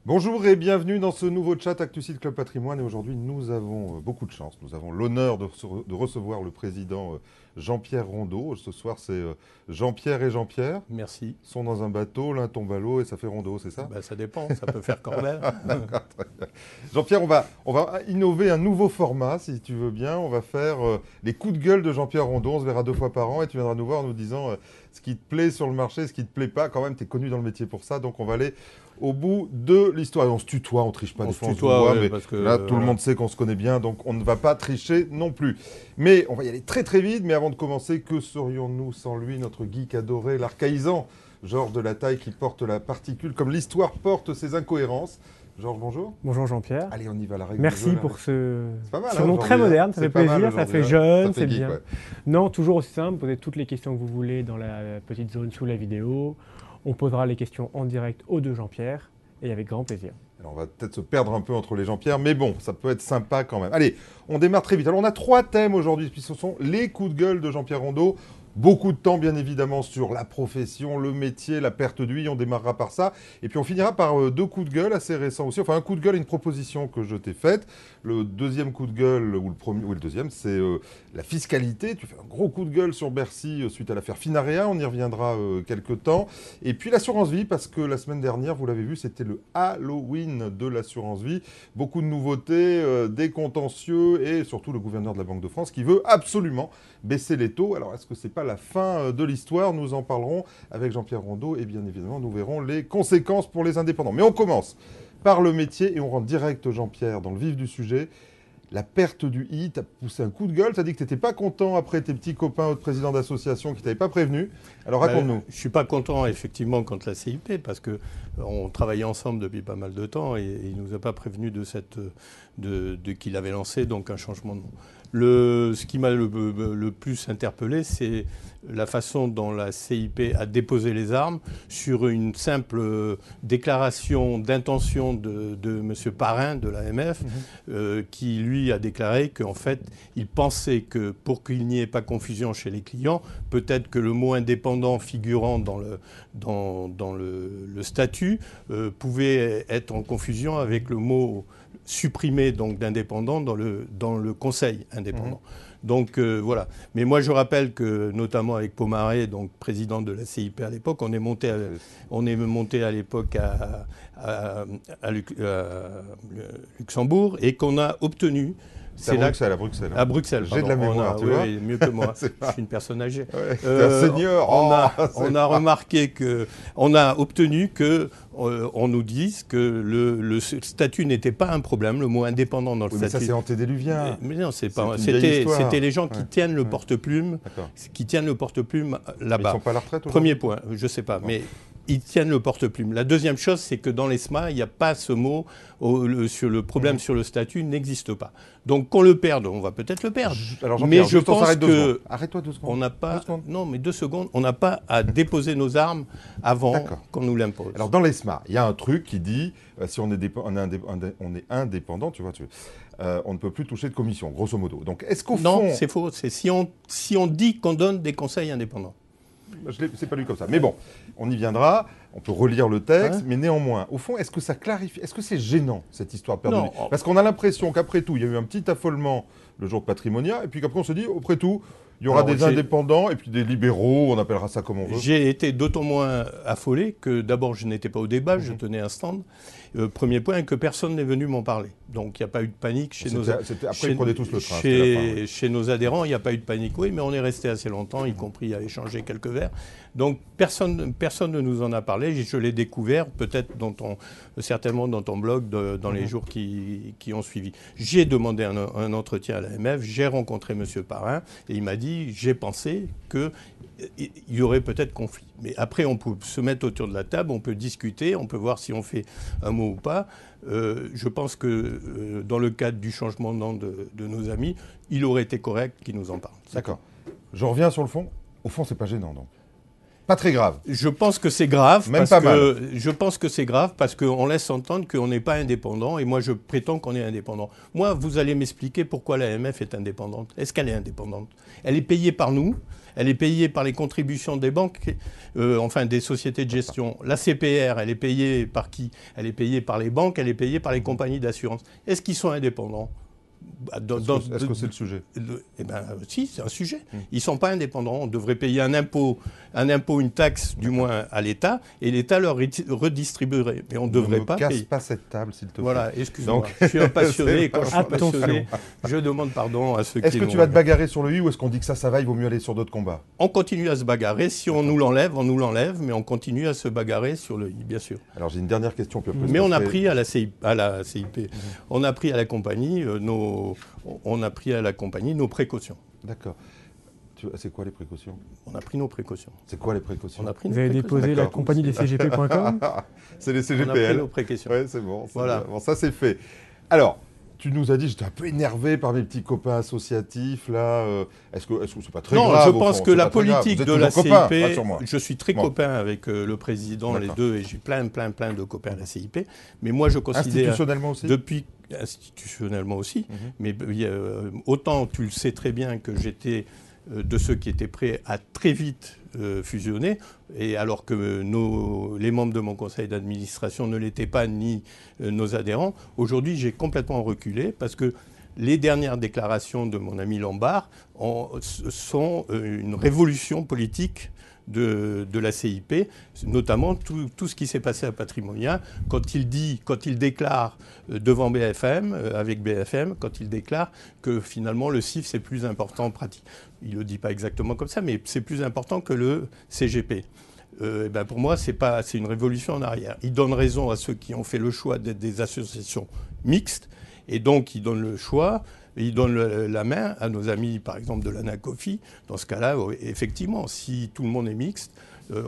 Bonjour et bienvenue dans ce nouveau chat ActuSite Club Patrimoine. Et aujourd'hui, nous avons beaucoup de chance. Nous avons l'honneur de recevoir le président Jean-Pierre Rondeau. Ce soir, c'est Jean-Pierre et Jean-Pierre. Merci. Sont dans un bateau, l'un tombe à l'eau et ça fait Rondeau, c'est ça? Ça dépend, ça peut faire corvée. Jean-Pierre, on va innover un nouveau format, si tu veux bien. On va faire les coups de gueule de Jean-Pierre Rondeau. On se verra 2 fois par an et tu viendras nous voir en nous disant ce qui te plaît sur le marché, ce qui te plaît pas. Quand même, tu es connu dans le métier pour ça. Donc, on va aller au bout de l'histoire. Et on se tutoie, on triche pas. On Des se fois, on se tutoie, voit, ouais, mais parce que, là, tout le monde sait qu'on se connaît bien, donc on ne va pas tricher non plus. Mais on va y aller très très vite. Mais avant de commencer, que serions-nous sans lui, notre geek adoré, l'archaïsant Georges de la Taille qui porte la particule, comme l'histoire porte ses incohérences. Georges, bonjour. Bonjour Jean-Pierre. Allez, on y va, la règle. Merci pour ce surnom très moderne, ça fait plaisir, ça fait jeune, c'est geek, bien. ouais. Non, toujours aussi simple, posez toutes les questions que vous voulez dans la petite zone sous la vidéo. On posera les questions en direct aux deux Jean-Pierre et avec grand plaisir. Alors, on va peut-être se perdre un peu entre les Jean-Pierre, mais bon, ça peut être sympa quand même. Allez, on démarre très vite. Alors, on a 3 thèmes aujourd'hui, puis ce sont les coups de gueule de Jean-Pierre Rondeau. Beaucoup de temps, bien évidemment, sur la profession, le métier, la perte d'huile. On démarrera par ça. Et puis, on finira par 2 coups de gueule assez récents aussi. Enfin, un coup de gueule et une proposition que je t'ai faite. Le deuxième coup de gueule, ou le deuxième, c'est la fiscalité. Tu fais un gros coup de gueule sur Bercy suite à l'affaire Finarea. On y reviendra quelques temps. Et puis, l'assurance vie, parce que la semaine dernière, vous l'avez vu, c'était le Halloween de l'assurance vie. Beaucoup de nouveautés, des contentieux et surtout le gouverneur de la Banque de France qui veut absolument baisser les taux. Alors, est-ce que c'est pas la fin de l'histoire? Nous en parlerons avec Jean-Pierre Rondeau et bien évidemment, nous verrons les conséquences pour les indépendants. Mais on commence par le métier et on rentre direct, Jean-Pierre, dans le vif du sujet. La perte du I, tu as poussé un coup de gueule, tu as dit que tu n'étais pas content après tes petits copains autres présidents d'association qui ne t'avaient pas prévenu. Alors raconte-nous. Je ne suis pas content effectivement contre la CIP parce qu'on travaillait ensemble depuis pas mal de temps et il ne nous a pas prévenu qu'il avait lancé donc un changement de nom. Ce qui m'a le plus interpellé, c'est la façon dont la CIP a déposé les armes sur une simple déclaration d'intention de M. Parrain de l'AMF, qui lui a déclaré qu'en fait, il pensait que pour qu'il n'y ait pas confusion chez les clients, peut-être que le mot indépendant figurant dans le statut pouvait être en confusion avec le mot supprimé donc d'indépendant dans le conseil indépendant. Donc voilà. Mais moi je rappelle que notamment avec Pomaré, donc président de la CIP à l'époque, on est monté à l'époque à Luxembourg et qu'on a obtenu. C'est à Bruxelles. À Bruxelles. J'ai de la mémoire, tu vois. Oui, mieux que moi. Je suis une personne âgée. Ouais, un senior. On a remarqué on a obtenu que on nous dise que le statut n'était pas un problème, le mot indépendant dans le statut. Mais ça c'est antédéluvien. Mais non, c'est pas. C'était les gens qui tiennent le porte-plume, là-bas. Ils sont pas à la retraite aujourd'hui. Premier point, je sais pas, mais ils tiennent le porte-plume. La deuxième chose, c'est que dans l'ESMA, il n'y a pas ce mot, sur le problème sur le statut n'existe pas. Donc qu'on le perde, on va peut-être le perdre. Alors, mais je pense que arrête-toi 2 secondes. On n'a pas, non, mais 2 secondes, on n'a pas à déposer nos armes avant qu'on nous l'impose. Alors dans l'ESMA, il y a un truc qui dit, si on est indépendant, tu vois, on ne peut plus toucher de commission, grosso modo. Donc est-ce qu'au fond... Non, c'est faux. C'est si on dit qu'on donne des conseils indépendants. C'est pas lu comme ça. Mais bon, on y viendra, on peut relire le texte, mais néanmoins, au fond, est-ce que ça clarifie, est-ce que c'est gênant, cette histoire de perte de vie? Parce qu'on a l'impression qu'après tout, il y a eu un petit affolement le jour de Patrimonia, et puis qu'après on se dit, après tout, il y aura des indépendants et puis des libéraux, on appellera ça comme on veut. J'ai été d'autant moins affolé que d'abord je n'étais pas au débat, je tenais un stand. Premier point, que personne n'est venu m'en parler. Donc il n'y a pas eu de panique chez nos adhérents. Après, ils prenaient tous le train. Chez nos adhérents, il n'y a pas eu de panique, oui, mais on est resté assez longtemps, y compris à échanger quelques verres. Donc personne ne nous en a parlé. Je l'ai découvert, peut-être certainement dans ton blog, dans les jours qui ont suivi. J'ai demandé un entretien à l'AMF, j'ai rencontré M. Parrain, et il m'a dit, j'ai pensé qu'il y aurait peut-être conflit. Mais après, on peut se mettre autour de la table, on peut discuter, on peut voir si on fait un mot ou pas. Je pense que dans le cadre du changement de nom de nos amis, il aurait été correct qu'ils nous en parlent. D'accord. Je reviens sur le fond. Au fond, c'est pas gênant, donc. Pas très grave. Je pense que c'est grave. Même pas mal. Je pense que c'est grave parce qu'on laisse entendre qu'on n'est pas indépendant et moi je prétends qu'on est indépendant. Moi, vous allez m'expliquer pourquoi l'AMF est indépendante. Est-ce qu'elle est indépendante? Elle est payée par nous. Elle est payée par les contributions des banques, enfin des sociétés de gestion. La CPR, elle est payée par qui? Elle est payée par les banques, elle est payée par les compagnies d'assurance. Est-ce qu'ils sont indépendants? Est-ce que c'est le sujet? Eh bien, si, c'est un sujet. Ils ne sont pas indépendants. On devrait payer un impôt, une taxe, du moins, à l'État, et l'État leur redistribuerait. Mais on ne devrait pas payer. Ne casse pas cette table, s'il te plaît. Voilà, excuse-moi. Je suis un passionné, et quand je suis passionné, je demande pardon à ceux qui... Est-ce que tu vas te bagarrer sur le i, ou est-ce qu'on dit que ça va, il vaut mieux aller sur d'autres combats? On continue à se bagarrer. Si on nous l'enlève, on nous l'enlève, mais on continue à se bagarrer sur le i, bien sûr. Alors, j'ai une dernière question. Mais on a pris à la CIP, on a pris à la compagnie nos précautions. D'accord. C'est quoi les précautions? On a pris nos précautions. C'est quoi les précautions? Vous avez déposé la compagnie des CGP.com? C'est les CGPL. On a pris nos précautions. Oui, c'est bon. Voilà. Bon, ça, c'est fait. Alors, tu nous as dit, j'étais un peu énervé par mes petits copains associatifs, là. Est-ce que c'est pas très grave? Non, je pense que la politique de la CIP, je suis très copain avec le président, les deux, et j'ai plein de copains à la CIP. Mais moi, je considère... Institutionnellement aussi? Institutionnellement aussi. Mais autant tu le sais très bien que j'étais de ceux qui étaient prêts à très vite fusionner, et alors que les membres de mon conseil d'administration ne l'étaient pas, ni nos adhérents. Aujourd'hui, j'ai complètement reculé parce que les dernières déclarations de mon ami Lombard sont une révolution politique de la CIP, notamment tout ce qui s'est passé à Patrimonia, quand il déclare devant BFM, avec BFM, quand il déclare que finalement le CIF c'est plus important en pratique. Il ne le dit pas exactement comme ça, mais c'est plus important que le CGP. Pour moi, c'est une révolution en arrière. Il donne raison à ceux qui ont fait le choix d'être des associations mixtes, et donc il donne le choix. Il donne la main à nos amis, par exemple, de l'ANACOFI. Dans ce cas-là, effectivement, si tout le monde est mixte,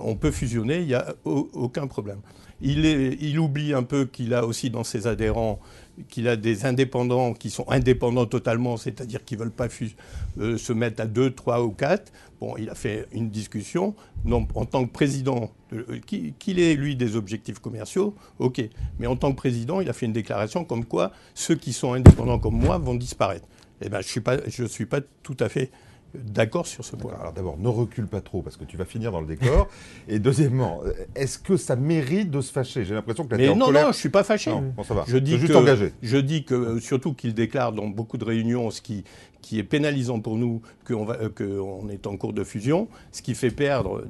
on peut fusionner, il n'y a aucun problème. Il oublie un peu qu'il a aussi dans ses adhérents, qu'il a des indépendants qui sont indépendants totalement, c'est-à-dire qui ne veulent pas se mettre à 2, 3 ou 4. Bon, il a fait une discussion. Non, en tant que président, qu'il ait, lui, des objectifs commerciaux, ok. Mais en tant que président, il a fait une déclaration comme quoi ceux qui sont indépendants comme moi vont disparaître. Eh bien, je ne suis pas tout à fait d'accord sur ce point. Alors d'abord, ne recule pas trop parce que tu vas finir dans le décor. Et deuxièmement, est-ce que ça mérite de se fâcher? J'ai l'impression que là, t'es en colère. Non, je ne suis pas fâché. Non, bon, ça va. Je dis juste engagé. Je dis que, surtout qu'il déclare dans beaucoup de réunions, ce qui est pénalisant pour nous, qu'on est en cours de fusion, ce qui fait perdre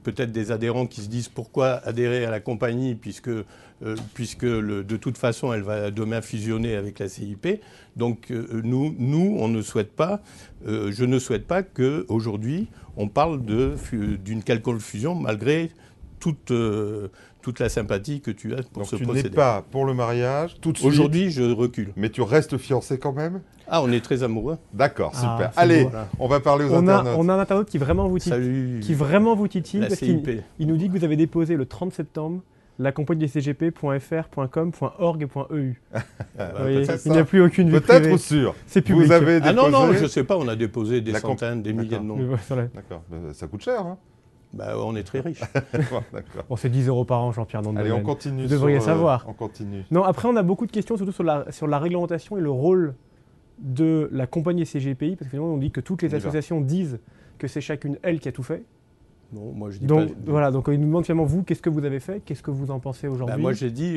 peut-être des adhérents qui se disent pourquoi adhérer à la compagnie puisque de toute façon elle va demain fusionner avec la CIP. Donc nous on ne souhaite pas, je ne souhaite pas qu'aujourd'hui on parle d'une quelconque fusion malgré toute la sympathie que tu as pour ce procédé. Donc tu n'es pas pour le mariage tout de suite. Aujourd'hui, je recule. Mais tu restes fiancé quand même? Ah, on est très amoureux. D'accord, super. Allez, voilà. On va parler aux internautes. On a un internaute qui vraiment vous titille. La parce CIP. Il nous dit que vous avez déposé le 30 septembre la compagnie des cgp.fr.com.org.eu. Il n'y a plus aucune vie privée. Peut-être ou sûr. C'est public. Vous avez déposé... Ah non, je ne sais pas, on a déposé des centaines, des milliers de noms. D'accord, ça coûte cher, hein? On est très riche. Bon, c'est 10 € par an, Jean-Pierre, dans le Allez, domaine. on continue. Vous devriez savoir. On continue. Non, après, on a beaucoup de questions, surtout sur la réglementation et le rôle de la compagnie CGPI, parce que finalement, on dit que toutes les associations disent que c'est chacune elle qui a tout fait. Non, moi je dis donc, pas. Voilà, donc il nous demande finalement, vous, qu'est-ce que vous avez fait? Qu'est-ce que vous en pensez aujourd'hui? Moi j'ai dit,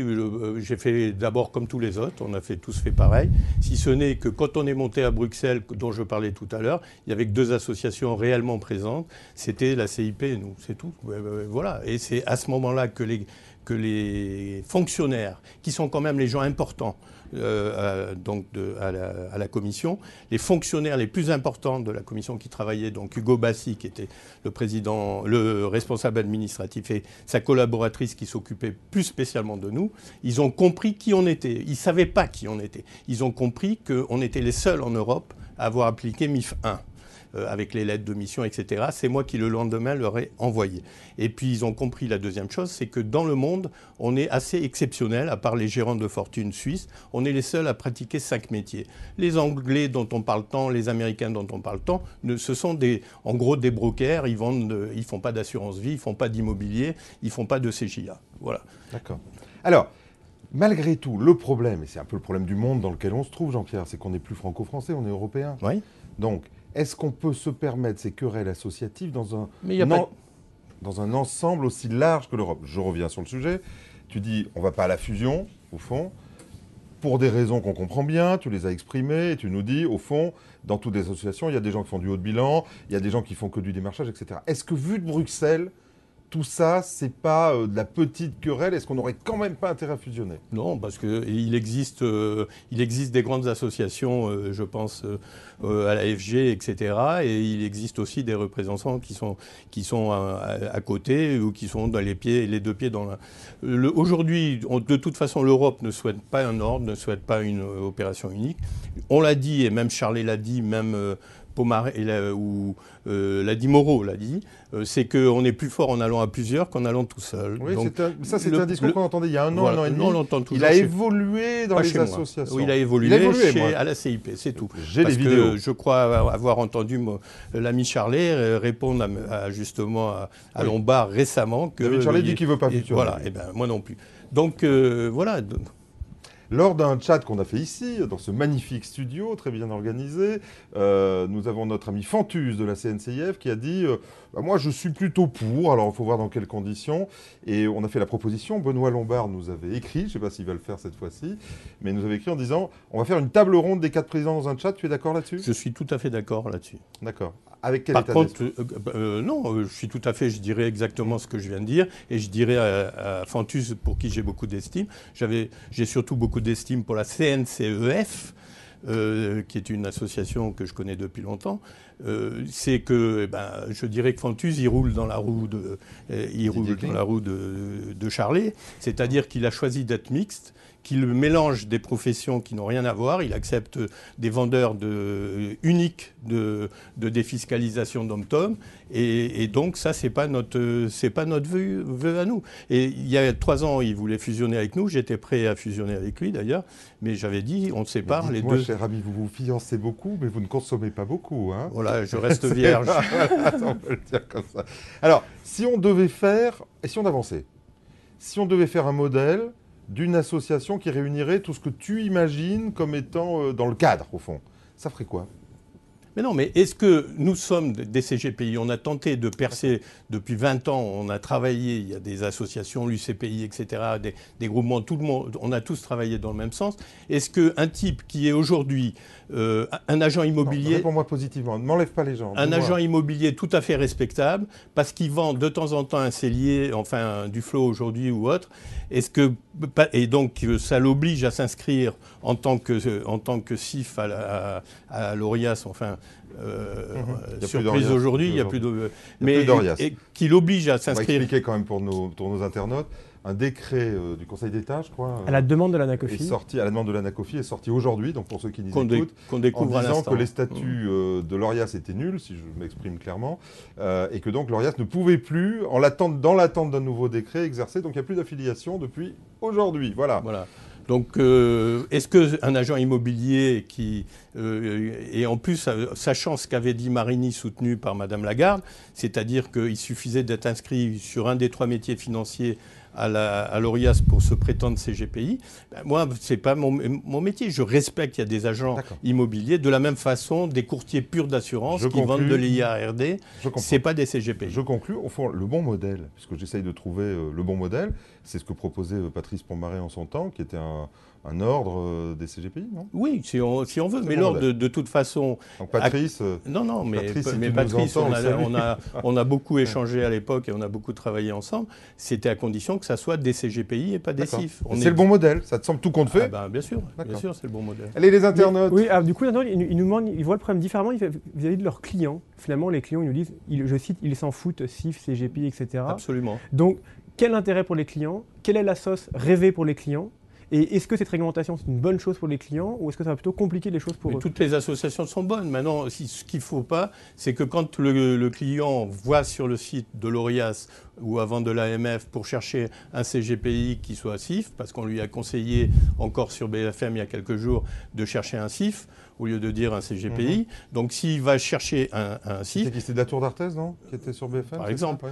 j'ai fait d'abord comme tous les autres, on a tous fait pareil, si ce n'est que quand on est monté à Bruxelles, dont je parlais tout à l'heure, il y avait que 2 associations réellement présentes, c'était la CIP et nous, c'est tout. Voilà, et c'est à ce moment-là que les fonctionnaires, qui sont quand même les gens importants, à la commission, les fonctionnaires les plus importants de la commission qui travaillaient, donc Hugo Bassi qui était le responsable administratif et sa collaboratrice qui s'occupait plus spécialement de nous, ils ont compris qui on était. Ils ne savaient pas qui on était. Ils ont compris qu'on était les seuls en Europe à avoir appliqué MIF 1. Avec les lettres de mission, etc. C'est moi qui, le lendemain, leur ai envoyé. Et puis, ils ont compris la deuxième chose, c'est que dans le monde, on est assez exceptionnel, à part les gérants de fortune suisses, on est les seuls à pratiquer 5 métiers. Les Anglais dont on parle tant, les Américains dont on parle tant, ce sont en gros des brokers, ils ne font pas d'assurance vie, ils ne font pas d'immobilier, ils ne font pas de CJA. Voilà. D'accord. Alors, malgré tout, le problème, et c'est un peu le problème du monde dans lequel on se trouve, Jean-Pierre, c'est qu'on n'est plus franco-français, on est européen. Oui. Donc, Est-ce qu'on peut se permettre ces querelles associatives Mais il y a pas... dans un ensemble aussi large que l'Europe? Je reviens sur le sujet. Tu dis, on ne va pas à la fusion, au fond, pour des raisons qu'on comprend bien, tu les as exprimées, et tu nous dis, au fond, dans toutes les associations, il y a des gens qui font du haut de bilan, il y a des gens qui font que du démarchage, etc. Est-ce que, vu de Bruxelles, tout ça, c'est pas de la petite querelle? Est-ce qu'on n'aurait quand même pas intérêt à fusionner? Non, parce qu'il existe des grandes associations, je pense à la FG, etc. Et il existe aussi des représentants qui sont à côté ou qui sont dans les deux pieds dans la... Aujourd'hui, de toute façon, l'Europe ne souhaite pas un ordre, ne souhaite pas une opération unique. On l'a dit, et même Charlet l'a dit, même... Pomaré l'a dit, Moreau l'a dit, c'est qu'on est plus fort en allant à plusieurs qu'en allant tout seul. Oui, donc, c'est un discours qu'on entendait il y a un an, voilà, un an et demi. on l'entend toujours il a évolué dans les associations. Oui, il a évolué à la CIP, c'est tout. J'ai Parce les vidéos. que je crois avoir entendu l'ami Charlet répondre justement à Lombard récemment que... David Charlet dit qu'il ne veut pas fusionner. Voilà, et ben moi non plus. Donc voilà... Lors d'un chat qu'on a fait ici, dans ce magnifique studio, très bien organisé, nous avons notre ami Fantus de la CNCIF qui a dit moi je suis plutôt pour, alors il faut voir dans quelles conditions. Et on a fait la proposition, Benoît Lombard nous avait écrit, je ne sais pas s'il va le faire cette fois-ci, mais il nous avait écrit en disant on va faire une table ronde des 4 présidents dans un chat, tu es d'accord là-dessus? Je suis tout à fait d'accord là-dessus. D'accord. Avec quel Par état contre, d'esprit? non, je suis tout à fait, je dirais exactement ce que je viens de dire, et je dirais à Fantus, pour qui j'ai beaucoup d'estime, j'ai surtout beaucoup d'estime pour la CNCEF, qui est une association que je connais depuis longtemps, c'est que, je dirais que Fantus, il roule dans la roue de Charlet, c'est-à-dire qu'il a choisi d'être mixte, qu'il mélange des professions qui n'ont rien à voir. Il accepte des vendeurs uniques de défiscalisation d'Om-Tom. Et donc, ça, c'est pas notre vœu à nous. Et il y a 3 ans, il voulait fusionner avec nous. J'étais prêt à fusionner avec lui, d'ailleurs. Mais j'avais dit, on se sépare les deux. Moi, cher ami, vous vous fiancez beaucoup, mais vous ne consommez pas beaucoup. Hein. Voilà, je reste vierge. On peut le dire comme ça. Alors, si on devait faire, et si on avançait, si on devait faire un modèle d'une association qui réunirait tout ce que tu imagines comme étant dans le cadre, au fond, ça ferait quoi? Mais non, mais est-ce que nous sommes des CGPI? On a tenté de percer depuis 20 ans, on a travaillé, il y a des associations, l'UCPI, etc., des groupements, tout le monde, on a tous travaillé dans le même sens. Est-ce qu'un type qui est aujourd'hui un agent immobilier... Réponds-moi positivement, ne m'enlève pas les gens. Un agent immobilier tout à fait respectable, parce qu'il vend de temps en temps un cellier, enfin du flot aujourd'hui ou autre, et donc ça l'oblige à s'inscrire en tant que CIF à l'ORIAS, enfin... surprise aujourd'hui, il n'y a plus de... Mais qu'il oblige à s'inscrire... On va expliquer quand même pour nos internautes. Un décret du Conseil d'État, je crois... À la demande de l'ANACOFI. À la demande de l'ANACOFI, est sorti aujourd'hui, donc pour ceux qui nous écoutent, qu'on découvre en disant que les statuts de l'ORIAS étaient nuls, si je m'exprime clairement, et que donc l'ORIAS ne pouvait plus, dans l'attente d'un nouveau décret, exercer. Donc il n'y a plus d'affiliation depuis aujourd'hui. Voilà. Donc, est-ce qu'un agent immobilier et en plus, sachant ce qu'avait dit Marini, soutenu par Madame Lagarde, c'est-à-dire qu'il suffisait d'être inscrit sur un des 3 métiers financiers à l'ORIAS pour se prétendre CGPI, moi, ce n'est pas mon métier. Je respecte qu'il y a des agents immobiliers, de la même façon, des courtiers purs d'assurance qui vendent de l'IARD, ce n'est pas des CGPI. Je conclus, au fond, le bon modèle, puisque j'essaye de trouver le bon modèle, c'est ce que proposait Patrice Pomaré en son temps, qui était un ordre des CGPI, non? Oui, si on veut, mais l'ordre, de toute façon... Donc Patrice... Non, mais Patrice, on a beaucoup échangé à l'époque et on a beaucoup travaillé ensemble. C'était à condition que ça soit des CGPI et pas des CIF. C'est le bon modèle, ça te semble tout compte fait? Bien sûr, c'est le bon modèle. Allez, les internautes. Oui, du coup, ils nous demandent, ils voient le problème différemment vis-à-vis de leurs clients. Finalement, les clients, ils nous disent, je cite, ils s'en foutent, CIF, CGPI, etc. Absolument. Donc, quel intérêt pour les clients? Quelle est la sauce rêvée pour les clients? Et est-ce que cette réglementation, c'est une bonne chose pour les clients ou est-ce que ça va plutôt compliquer les choses pour eux? Toutes les associations sont bonnes. Maintenant, ce qu'il ne faut pas, c'est que quand le client voit sur le site de l'ORIAS ou avant de l'AMF pour chercher un CGPI qui soit CIF, parce qu'on lui a conseillé encore sur BFM il y a quelques jours de chercher un CIF, au lieu de dire un CGPI. Donc s'il va chercher un CIF... C'est de la Tour d'Arthez, non? Qui était sur BFM? Par exemple.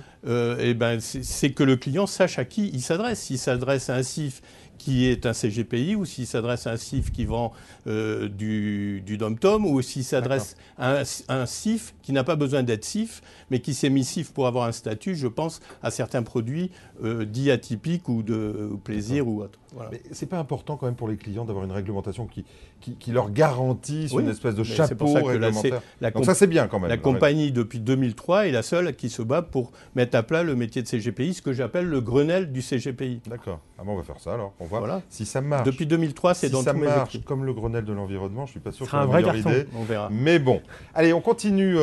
C'est que le client sache à qui il s'adresse. S'il s'adresse à un CIF qui est un CGPI, ou s'il s'adresse à un CIF qui vend du dom-tom, ou s'il s'adresse à un CIF qui n'a pas besoin d'être CIF, mais qui s'est mis CIF pour avoir un statut, je pense à certains produits dits atypiques ou de plaisir ou autre. Voilà. Mais c'est pas important quand même pour les clients d'avoir une réglementation qui leur garantisse une espèce de chapeau réglementaire. Donc ça c'est bien quand même. La compagnie depuis 2003 est la seule qui se bat pour mettre à plat le métier de CGPI, ce que j'appelle le Grenelle du CGPI. D'accord. Ah bon, on va faire ça alors. On voit si ça marche. Depuis 2003, c'est dans tous mes écrits. Si ça marche comme le Grenelle de l'environnement, je suis pas sûr que c'est une meilleure idée. On verra. Mais bon, allez, on continue.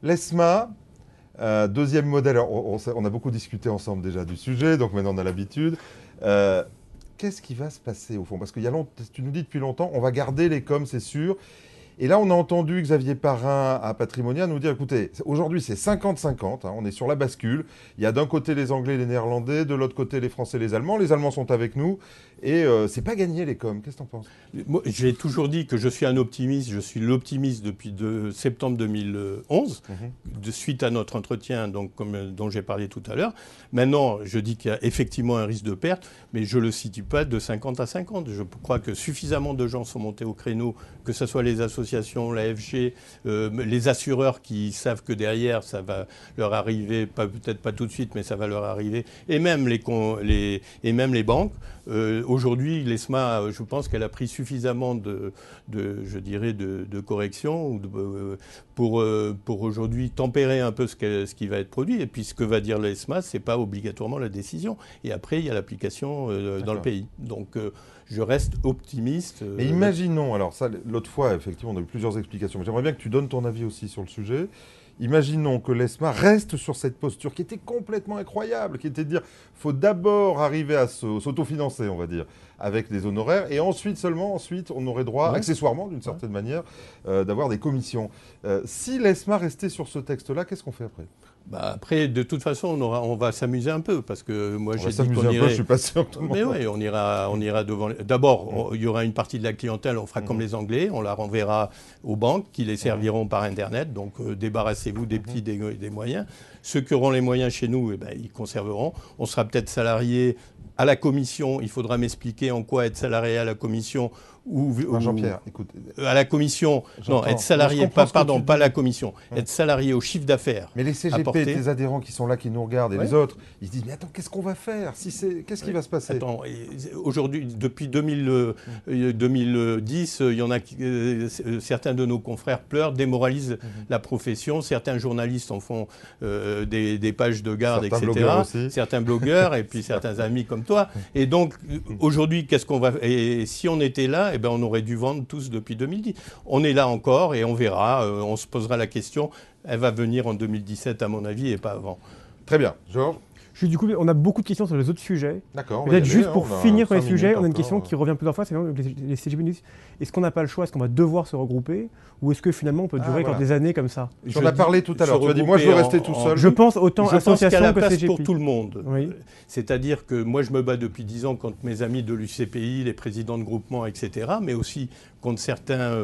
L'ESMA. Deuxième modèle, on a beaucoup discuté ensemble déjà du sujet, donc maintenant on a l'habitude. Qu'est-ce qui va se passer au fond? Parce que tu nous dis depuis longtemps, on va garder les coms, c'est sûr. Et là, on a entendu Xavier Parrain à Patrimonia nous dire, écoutez, aujourd'hui c'est 50-50, on est sur la bascule. Il y a d'un côté les Anglais et les Néerlandais, de l'autre côté les Français et les Allemands. Les Allemands sont avec nous et c'est pas gagné les coms. Qu'est-ce que tu en penses? Moi, j'ai toujours dit que je suis un optimiste. Je suis l'optimiste depuis septembre 2011, suite à notre entretien dont j'ai parlé tout à l'heure. Maintenant, je dis qu'il y a effectivement un risque de perte, mais je ne le situe pas de 50 à 50. Je crois que suffisamment de gens sont montés au créneau, que ce soit les associations, l'AFG, les assureurs qui savent que derrière, ça va leur arriver, peut-être pas tout de suite, mais ça va leur arriver, et même les banques. Aujourd'hui, l'ESMA, je pense qu'elle a pris suffisamment de corrections pour aujourd'hui tempérer un peu ce qui va être produit. Et puis ce que va dire l'ESMA, ce n'est pas obligatoirement la décision. Et après, il y a l'application dans le pays. Donc je reste optimiste. Mais imaginons, alors ça, l'autre fois, effectivement, on a eu plusieurs explications. Mais j'aimerais bien que tu donnes ton avis aussi sur le sujet. Imaginons que l'ESMA reste sur cette posture qui était complètement incroyable, qui était de dire qu'il faut d'abord arriver à s'autofinancer, on va dire, avec des honoraires, et ensuite, on aurait droit, accessoirement, d'une certaine manière, d'avoir des commissions. Si l'ESMA restait sur ce texte-là, qu'est-ce qu'on fait après ? Après, de toute façon, on va s'amuser un peu, parce que moi, j'ai dit qu'on irait... Je suis pas sûr que tout le monde... Mais oui, on ira devant... D'abord, il y aura une partie de la clientèle, on fera comme les Anglais, on la renverra aux banques qui les serviront par Internet, donc débarrassez-vous des petits, des moyens. Ceux qui auront les moyens chez nous, ils conserveront. On sera peut-être salariés à la commission, il faudra m'expliquer en quoi être salarié à la commission Jean-Pierre, écoute. À la commission, non, être salarié, pas la commission, être salarié au chiffre d'affaires. Mais les CGP, tes adhérents qui sont là, qui nous regardent, et les autres, ils se disent, mais attends, qu'est-ce qu'on va faire? Qu'est-ce qui va se passer? Attends, aujourd'hui, depuis 2010, il y en a certains de nos confrères pleurent, démoralisent la profession, certains journalistes en font des pages de garde, etc. Certains blogueurs, et puis certains amis comme toi. Et donc, aujourd'hui, qu'est-ce qu'on va... Et si on était là, on aurait dû vendre tous depuis 2010. On est là encore et on verra, on se posera la question. Elle va venir en 2017 à mon avis et pas avant. Très bien. Georges ? Du coup, on a beaucoup de questions sur les autres sujets. D'accord. Peut-être juste pour finir sur les sujets, on a une question qui revient plusieurs fois, c'est les CGP nous disent, est-ce qu'on n'a pas le choix, est-ce qu'on va devoir se regrouper, ou est-ce que finalement on peut durer des années comme ça? Tu en as parlé tout à l'heure, tu as dit moi je veux rester tout seul. Je pense autant association que CGP. Pour tout le monde. Oui. C'est-à-dire que moi je me bats depuis 10 ans contre mes amis de l'UCPI, les présidents de groupements, etc., mais aussi contre certains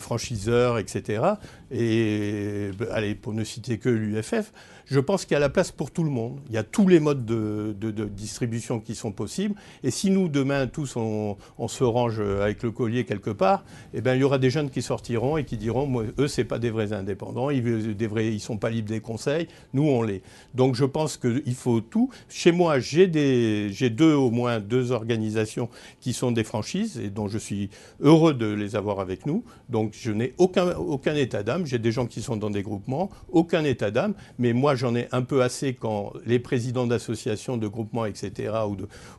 franchiseurs, etc. Et allez, pour ne citer que l'UFF, je pense qu'il y a la place pour tout le monde. Il y a tous les modes de distribution qui sont possibles. Et si nous, demain, tous, on se range avec le collier quelque part, il y aura des jeunes qui sortiront et qui diront, moi, eux, ce n'est pas des vrais indépendants, ils ne sont pas libres des conseils, nous, on l'est. Donc je pense qu'il faut tout. Chez moi, j'ai au moins deux organisations qui sont des franchises et dont je suis heureux de les avoir avec nous. Donc je n'ai aucun état d'âme. J'ai des gens qui sont dans des groupements, aucun état d'âme. Mais moi, j'en ai un peu assez quand les présidents d'associations, de groupements, etc.,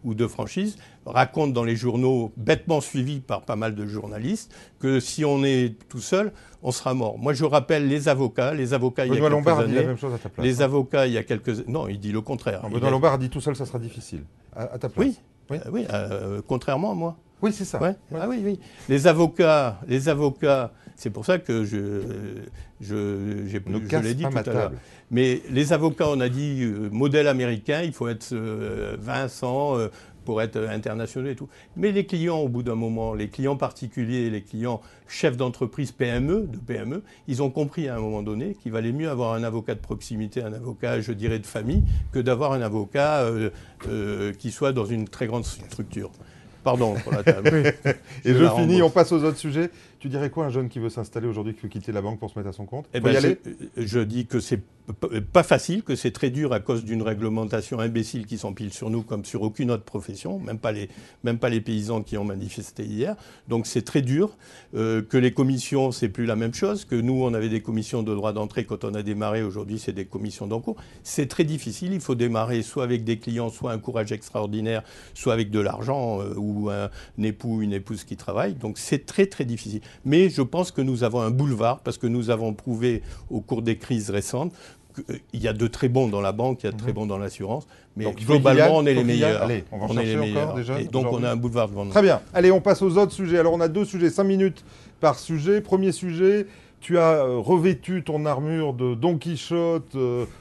ou de franchises racontent dans les journaux, bêtement suivis par pas mal de journalistes, que si on est tout seul, on sera mort. Moi, je rappelle les avocats, il y a quelques années... Benoît Lombard a dit la même chose à ta place. Les avocats, il y a quelques... Non, il dit le contraire. Benoît Lombard a dit tout seul, ça sera difficile. À ta place. Oui, contrairement à moi. Oui, c'est ça. Ouais. Ah oui. Les avocats, c'est pour ça que je l'ai dit tout à l'heure. Mais les avocats, on a dit, modèle américain, il faut être 20, 100 pour être internationaux et tout. Mais les clients, au bout d'un moment, les clients particuliers, les clients chefs d'entreprise PME, ils ont compris à un moment donné qu'il valait mieux avoir un avocat de proximité, un avocat, je dirais, de famille, que d'avoir un avocat qui soit dans une très grande structure. Pardon pour la table. Et je finis, on passe aux autres sujets. Tu dirais quoi à un jeune qui veut s'installer aujourd'hui, qui veut quitter la banque pour se mettre à son compte? Faut y aller? Je dis que c'est pas facile, que c'est très dur à cause d'une réglementation imbécile qui s'empile sur nous comme sur aucune autre profession, même pas les paysans qui ont manifesté hier. Donc c'est très dur, que les commissions, c'est plus la même chose, que nous, on avait des commissions de droit d'entrée quand on a démarré, aujourd'hui c'est des commissions d'encours. C'est très difficile, il faut démarrer soit avec des clients, soit un courage extraordinaire, soit avec de l'argent ou un époux, une épouse qui travaille. Donc c'est très très difficile. Mais je pense que nous avons un boulevard, parce que nous avons prouvé au cours des crises récentes qu'il y a de très bons dans la banque, il y a de très bons dans l'assurance, mais donc, globalement, on est les meilleurs. Allez, on va en chercher encore déjà. Et donc, on a un boulevard devant nous. Très bien. Allez, on passe aux autres sujets. Alors, on a 2 sujets, 5 minutes par sujet. Premier sujet, tu as revêtu ton armure de Don Quichotte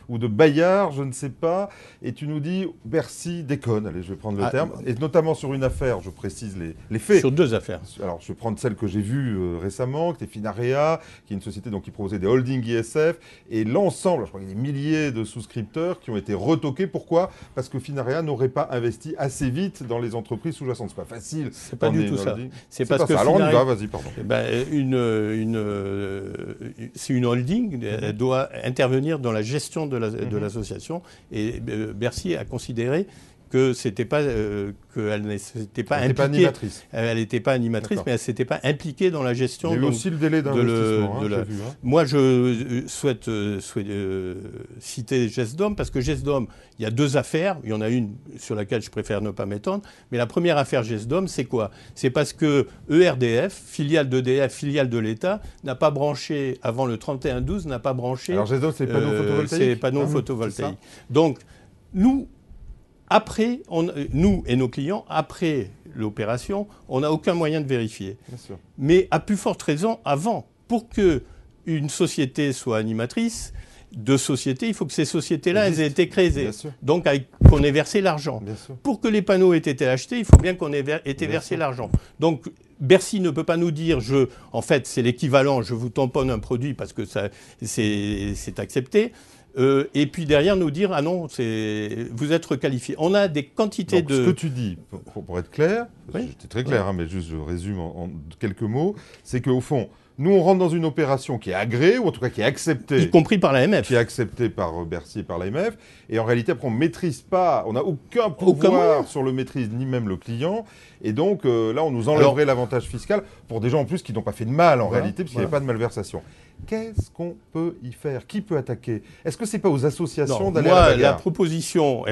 ou de Bayard, je ne sais pas, et tu nous dis Bercy déconne. Allez, je vais prendre le terme. Et notamment sur une affaire, je précise les faits. Sur 2 affaires. Alors, je vais prendre celle que j'ai vue récemment, qui était Finarea, qui est une société donc, qui proposait des holdings ISF, et l'ensemble, je crois qu'il y a des milliers de souscripteurs qui ont été retoqués. Pourquoi? Parce que Finarea n'aurait pas investi assez vite dans les entreprises sous-jacentes. C'est pas facile. C'est pas du tout ça. C'est parce que alors, on y va, vas-y, pardon. C'est une holding, elle doit intervenir dans la gestion de l'association, et Bercy a considéré que qu'elle n'était pas impliquée. Elle n'était pas animatrice, mais elle ne s'était pas impliquée dans la gestion. Il y a eu aussi le délai d'investissement. Moi, je souhaite citer Gesdom, parce que Gesdom, il y a 2 affaires. Il y en a une sur laquelle je préfère ne pas m'étendre. Mais la première affaire Gesdom, c'est quoi? C'est parce que ERDF, filiale d'EDF, filiale de l'État, n'a pas branché, avant le 31-12, n'a pas branché... Alors Gesdom, c'est panneaux photovoltaïques? C'est panneaux photovoltaïques. Donc, nous et nos clients, après l'opération, on n'a aucun moyen de vérifier. Bien sûr. Mais à plus forte raison, avant, pour qu'une société soit animatrice de société, il faut que ces sociétés-là, elles aient été créées. Donc, qu'on ait versé l'argent. Pour que les panneaux aient été achetés, il faut bien qu'on ait été versé l'argent. Donc, Bercy ne peut pas nous dire, en fait, c'est l'équivalent, je vous tamponne un produit parce que c'est accepté. Et puis derrière nous dire, ah non, vous êtes requalifié. On a des quantités donc, ce que tu dis, pour être clair, j'étais très clair, mais juste je résume en quelques mots, c'est qu'au fond, nous on rentre dans une opération qui est agréée, ou en tout cas qui est acceptée. Y compris par l'AMF. Qui est acceptée par Bercy et par l'AMF. Et en réalité, après, on ne maîtrise pas, on n'a aucun pouvoir sur le maîtrise, ni même le client. Et donc là, on nous enlèverait l'avantage fiscal pour des gens en plus qui n'ont pas fait de mal en réalité, puisqu'il n'y avait pas de malversation. Qu'est-ce qu'on peut y faire? Qui peut attaquer? Est-ce que ce n'est pas aux associations d'aller à la bagarre? La proposition,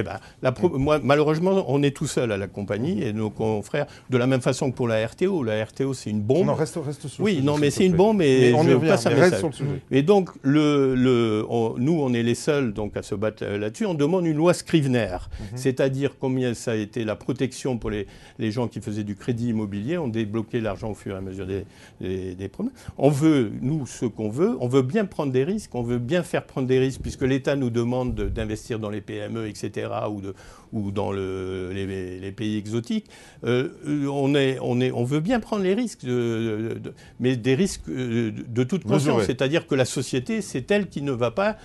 moi, malheureusement, on est tout seul à la compagnie et nos confrères, de la même façon que pour la RTO. La RTO, c'est une bombe. Non, reste sur le oui, sujet. Non, mais c'est une bombe et on je passe un message. Reste sur le sujet. Et donc, nous, on est les seuls donc, à se battre là-dessus. On demande une loi Scrivener, c'est-à-dire combien ça a été la protection pour les gens qui faisaient du crédit immobilier. On débloquait l'argent au fur et à mesure des problèmes. On veut, nous, ce qu'on veut, on veut bien prendre des risques, on veut bien faire prendre des risques, puisque l'État nous demande d'investir dans les PME, etc., ou dans les pays exotiques. On veut bien prendre les risques, mais des risques de toute conscience. C'est-à-dire que la société, c'est elle qui ne va pas,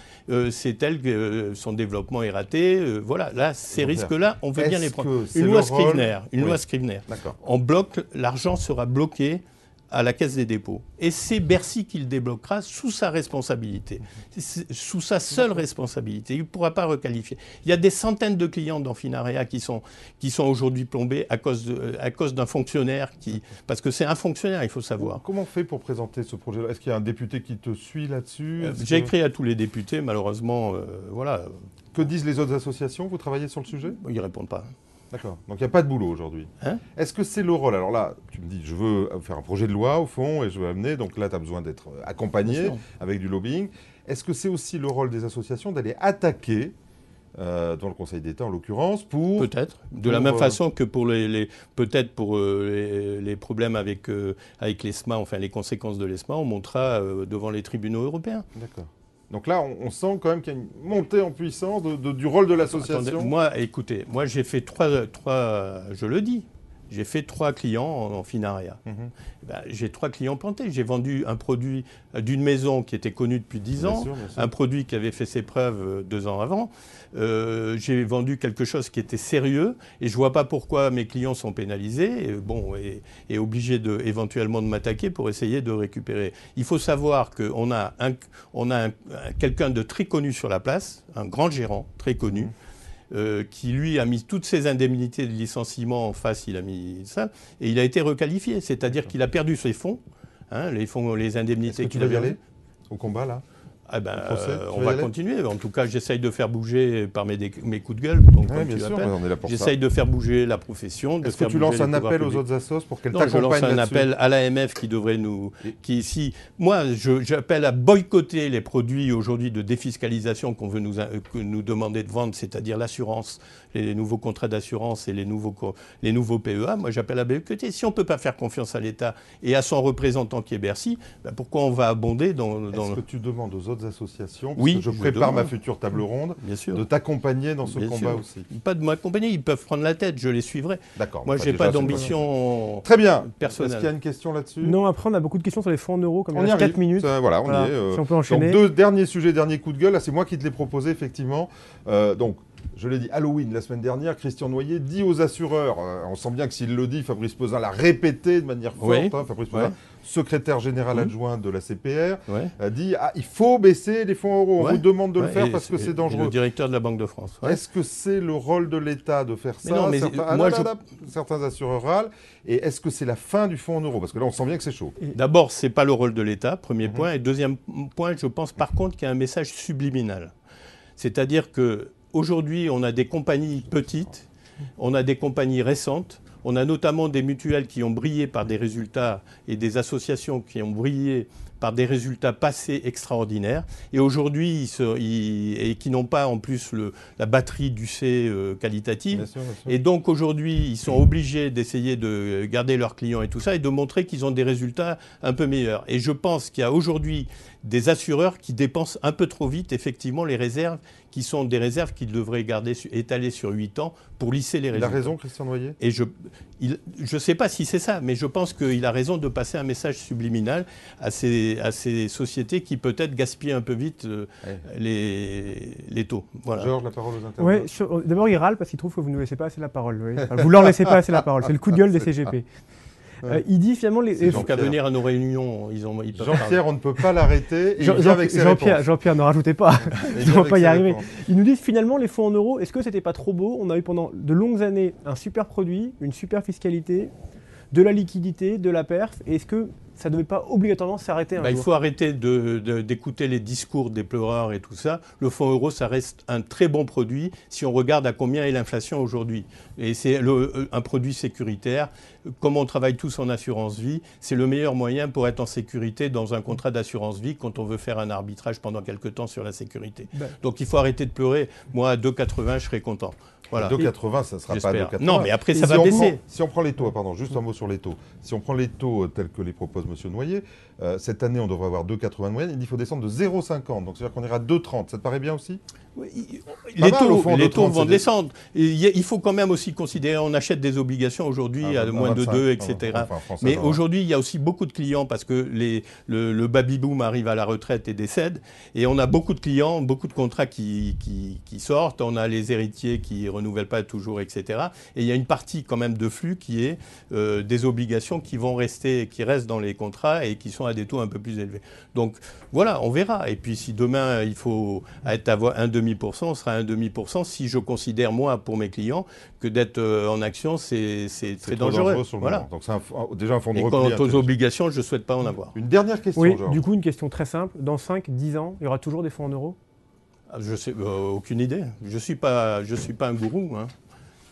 c'est elle que son développement est raté. Voilà, là, ces risques-là, on veut bien les prendre. Une loi Scrivener. On bloque, l'argent sera bloqué à la Caisse des dépôts. Et c'est Bercy qui le débloquera sous sa responsabilité, sous sa seule responsabilité. Il ne pourra pas requalifier. Il y a des centaines de clients dans Finarea qui sont aujourd'hui plombés à cause d'un fonctionnaire parce que c'est un fonctionnaire, il faut savoir. Comment on fait pour présenter ce projet-là? Est-ce qu'il y a un député qui te suit là-dessus? J'ai écrit à tous les députés, malheureusement, voilà. Que disent les autres associations? Vous travaillez sur le sujet? Ils ne répondent pas. D'accord. Donc il n'y a pas de boulot aujourd'hui. Est-ce que c'est le rôle? Alors là, tu me dis, je veux faire un projet de loi au fond et je veux amener. Donc là, tu as besoin d'être accompagné avec du lobbying. Est-ce que c'est aussi le rôle des associations d'aller attaquer, dans le Conseil d'État en l'occurrence, pour... Peut-être. De la même façon que pour les problèmes avec l'ESMA, enfin les conséquences de l'ESMA, on montera devant les tribunaux européens. D'accord. Donc là, on sent quand même qu'il y a une montée en puissance du rôle de l'association. Écoutez, moi j'ai fait trois, je le dis, J'ai fait 3 clients en Finaria. J'ai 3 clients plantés. J'ai vendu un produit d'une maison qui était connue depuis 10 ans, bien sûr. Un produit qui avait fait ses preuves 2 ans avant. J'ai vendu quelque chose qui était sérieux et je ne vois pas pourquoi mes clients sont pénalisés et obligés éventuellement de m'attaquer pour essayer de récupérer. Il faut savoir qu'on a, quelqu'un de très connu sur la place, un grand gérant très connu, qui lui a mis toutes ses indemnités de licenciement en face, il a mis ça, et il a été requalifié, c'est-à-dire qu'il a perdu ses fonds, les indemnités qu'il avait. Tu vas y aller au combat là? On va continuer. En tout cas, j'essaye de faire bouger par mes coups de gueule. Donc, j'essaye de faire bouger la profession. Est-ce que tu lances un appel aux autres assos pour qu'elles t'accompagnent là-dessus? Je lance un appel à l'AMF qui devrait moi, j'appelle à boycotter les produits aujourd'hui de défiscalisation qu'on veut nous demander de vendre, c'est-à-dire l'assurance, les nouveaux contrats d'assurance et les nouveaux PEA. Moi, j'appelle à boycotter. Si on ne peut pas faire confiance à l'État et à son représentant qui est Bercy, pourquoi on va abonder dans... Est-ce que tu demandes aux autres associations, parce que je prépare ma future table ronde, de t'accompagner dans ce combat aussi? Pas de m'accompagner, ils peuvent prendre la tête, je les suivrai. D'accord. Moi, je n'ai pas d'ambition très bien. Personnelle. Est-ce qu'il y a une question là-dessus? Non, après, on a beaucoup de questions sur les fonds en euros, comme il y a 4 minutes. Voilà, on y est. Si on peut enchaîner. Donc, 2 derniers sujets, dernier coup de gueule. Là, c'est moi qui te l'ai proposé, effectivement. Donc, je l'ai dit, Halloween la semaine dernière, Christian Noyer dit aux assureurs, on sent bien que s'il le dit, Fabrice Pouzin l'a répété de manière forte, Fabrice Pouzin, secrétaire général adjoint de la CPR, dit il faut baisser les fonds euros, on vous demande de le faire parce que c'est dangereux. Le directeur de la Banque de France. Est-ce que c'est le rôle de l'État de faire ça? Certains assureurs râlent. Et est-ce que c'est la fin du fonds en euros? Parce que là, on sent bien que c'est chaud. D'abord, ce n'est pas le rôle de l'État, premier point. Et deuxième point, je pense par contre qu'il y a un message subliminal. C'est-à-dire que aujourd'hui, on a des compagnies petites, on a des compagnies récentes, on a notamment des mutuelles qui ont brillé par des résultats et des associations qui ont brillé par des résultats passés extraordinaires. Et aujourd'hui, et qui n'ont pas en plus la batterie du C qualitative. Bien sûr. Et donc aujourd'hui, ils sont obligés d'essayer de garder leurs clients et tout ça et de montrer qu'ils ont des résultats un peu meilleurs. Et je pense qu'il y a aujourd'hui des assureurs qui dépensent un peu trop vite, effectivement, les réserves, qui sont des réserves qu'ils devraient garder étalées sur 8 ans pour lisser les résultats. Il a raison, Christian Noyer. Et je ne sais pas si c'est ça, mais je pense qu'il a raison de passer un message subliminal à ces sociétés qui peut-être gaspillent un peu vite les taux. Voilà. Georges, la parole aux internautes. D'abord, il râle parce qu'il trouve que vous ne laissez pas assez la parole. Oui. Enfin, vous leur laissez pas assez la parole. C'est le coup de gueule des CGP. Il dit finalement ils n'ont qu'à venir à nos réunions. Ils peuvent Jean-Pierre, on ne peut pas l'arrêter. Jean-Pierre, ne rajoutez pas. Ils ne vont pas y arriver. Ils nous disent finalement les fonds en euros, est-ce que c'était pas trop beau? On a eu pendant de longues années un super produit, une super fiscalité, de la liquidité, de la perf. Et est-ce que ça ne devait pas obligatoirement s'arrêter un jour? Il faut arrêter d'écouter les discours des pleureurs et tout ça. Le fonds euro, ça reste un très bon produit si on regarde à combien est l'inflation aujourd'hui. Et c'est un produit sécuritaire. Comme on travaille tous en assurance vie, c'est le meilleur moyen pour être en sécurité dans un contrat d'assurance vie quand on veut faire un arbitrage pendant quelque temps sur la sécurité. Donc il faut arrêter de pleurer. Moi, à 2,80, je serais content. Voilà. 2,80, ça ne sera pas 2,80. Non, mais après, ça va baisser. Si on prend les taux, juste un mot sur les taux. Si on prend les taux tels que les propose M. Noyer, cette année, on devrait avoir 2,80 de moyenne. Il dit qu'il faut descendre de 0,50. Donc, c'est-à-dire qu'on ira à 2,30. Ça te paraît bien aussi? Les taux vont descendre. Il faut quand même aussi considérer, on achète des obligations aujourd'hui à moins de 2, etc. Mais aujourd'hui, il y a aussi beaucoup de clients parce que le baby-boom arrive à la retraite et décède. Et on a beaucoup de clients, beaucoup de contrats qui sortent. On a les héritiers qui ne renouvellent pas toujours, etc. Et il y a une partie quand même de flux qui est des obligations qui restent dans les contrats et qui sont à des taux un peu plus élevés. Donc voilà, on verra. Et puis si demain, il faut avoir 1,5%, on sera 1,5%. Si je considère, moi, pour mes clients, que d'être en action, c'est très dangereux. Voilà. Donc c'est déjà un fonds de repli. Et quant aux obligations, je ne souhaite pas en avoir. Une dernière question, Georges. Du coup, une question très simple. Dans 5-10 ans, il y aura toujours des fonds en euros? Je sais, aucune idée. Je suis pas un gourou. Hein.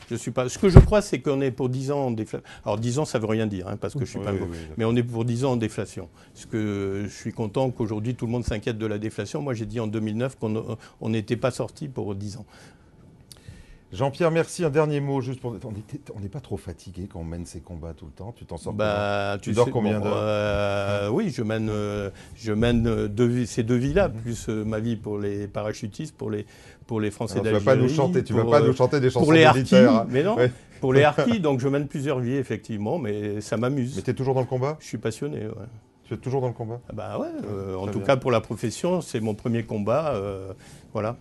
Ce que je crois, c'est qu'on est pour 10 ans en déflation. Alors 10 ans, ça ne veut rien dire, parce que je ne suis pas un gourou. Mais on est pour 10 ans en déflation. Parce que je suis content qu'aujourd'hui, tout le monde s'inquiète de la déflation. Moi, j'ai dit en 2009 qu'on n'était pas sorti pour 10 ans. Jean-Pierre, merci. Un dernier mot, juste pour... On n'est pas trop fatigué quand on mène ces combats tout le temps? Tu t'en sors comment? Tu dors combien d'heures? Oui, je mène ces deux vies-là, plus ma vie pour les parachutistes, pour les Français d'Algérie. Tu vas pas nous chanter des chansons pour les militaires. harkis, mais non, ouais. Pour les harkis, donc je mène plusieurs vies, effectivement, mais ça m'amuse. Mais tu es toujours dans le combat? Je suis passionné, ouais. Tu es toujours dans le combat? Bah ouais, en tout cas pour la profession, c'est mon premier combat, voilà.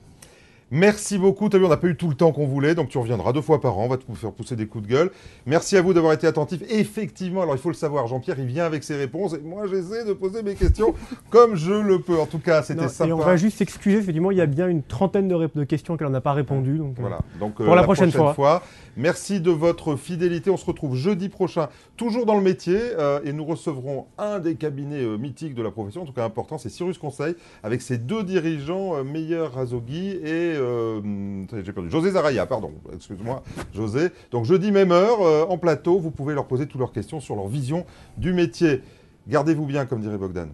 Merci beaucoup. Tu as vu, on n'a pas eu tout le temps qu'on voulait, donc tu reviendras 2 fois par an. On va te faire pousser des coups de gueule. Merci à vous d'avoir été attentifs. Effectivement, alors il faut le savoir, Jean-Pierre, il vient avec ses réponses et moi, j'essaie de poser mes questions comme je le peux. En tout cas, c'était sympa. Et on va juste s'excuser. Effectivement, il y a bien une trentaine de questions qu'elle n'a pas répondu. Donc, voilà. Donc, pour la prochaine fois. Merci de votre fidélité. On se retrouve jeudi prochain, toujours dans le métier, et nous recevrons un des cabinets mythiques de la profession, en tout cas important, c'est Cyrus Conseil, avec ses 2 dirigeants, Meyer Razogui et j'ai perdu. José Zaraya, pardon. Excuse-moi, José. Donc jeudi même heure, en plateau, vous pouvez leur poser toutes leurs questions sur leur vision du métier. Gardez-vous bien, comme dirait Bogdan.